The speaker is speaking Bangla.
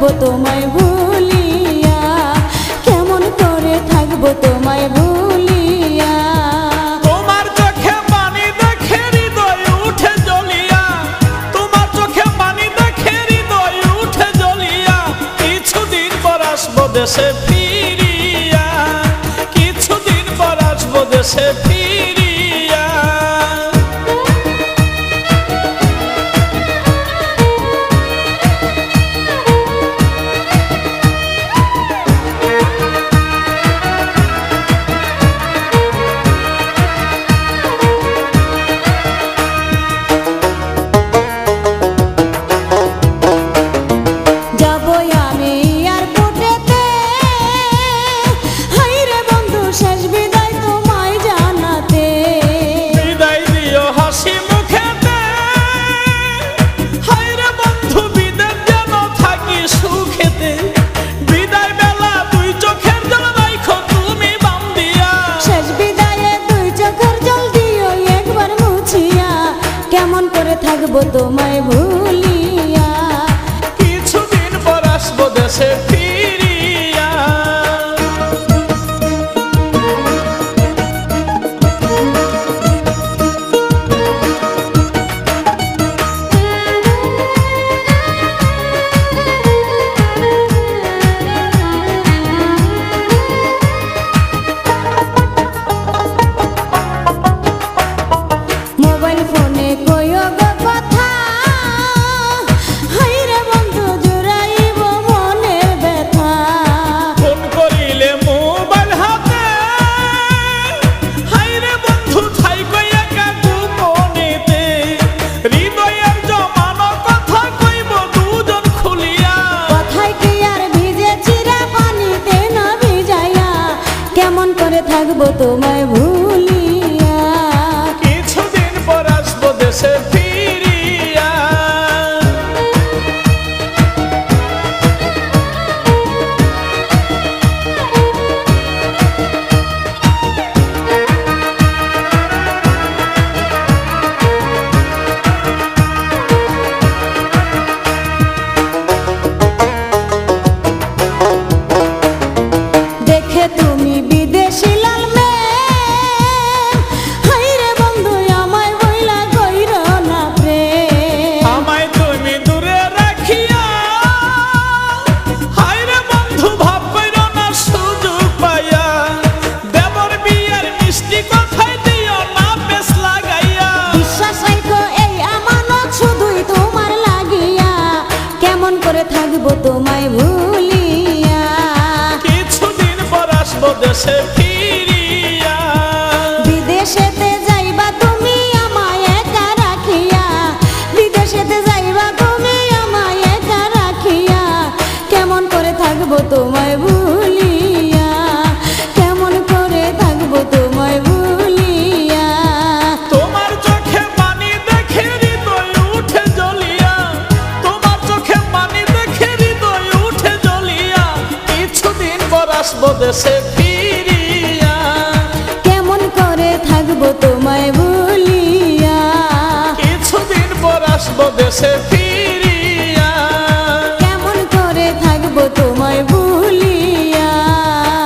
থাকবো তোমায় ভুলিয়া, কেমন করে থাকবো তোমায় ভুলিয়া। তোমার চোখে পানি দেখে হৃদয় উঠে জ্বলিয়া, তোমার চোখে পানি দেখে হৃদয় উঠে জ্বলিয়া। কিছুদিন পর আসবো দেশে ফিরিয়া, কিছুদিন পর আসবো দেশে ফিরিয়া। কেমন করে থাকবো তোমায় ভুলিয়া, কিছুদিন পর আসবো দেশে ফিরিয়া। মোবাইল ফোনে কইও গো কথা, হাইরে বন্ধু জুড়াইব মনের ব্যথা। ফোন করিলে মোবাইল হাতে, হাইরে বন্ধু থাইকো একা গোপনেতে। হৃদয়ের জমানো কথা কইব দুজন খুলিয়া, কথায় কি আর ভিজে চিরা পানিতে না ভিজাইয়া। কেমন করে থাকবো তোমায় ভুলিয়া, কিছুদিন পর আসবো দেশে ফিরিয়া। দেখে তুমি বিদেশি লাল মেয়ে, হাইরে বন্ধু আমায় বইলা কইর না প্রেম। আমায় তুমি দূরে রাখিয়া, হায়রে বন্ধু ভাব কইরো না সুযোগ পাইয়া। দেবর বিয়ের মিষ্টি কথাই দিও না বেশ লাগাইয়া। বিশ্বাস রাখো এই আমানত শুধুই তোমার লাগিয়া, কেমন করে থাকবো তোমায় ভুলিয়া, কিছুদিন পর আসবো দেশে ফিরিয়া। বিদেশেতে যাইবা তুমি আমায় একা রাখিয়া, বিদেশেতে যাইবা তুমি আমায় একা রাখিয়া। কেমন করে থাকবো তোমায় ভুলিয়া, কেমন করে থাকবো তোমায় ভুলিয়া। তোমার চোখে পানি দেখে হৃদয় উঠে জ্বলিয়া, তোমার চোখে পানি দেখে হৃদয় উঠে জ্বলিয়া। কিছুদিন পর আসবো দেশে ফিরিয়া, কেমন করে থাকবো তোমায় ভুলিয়া।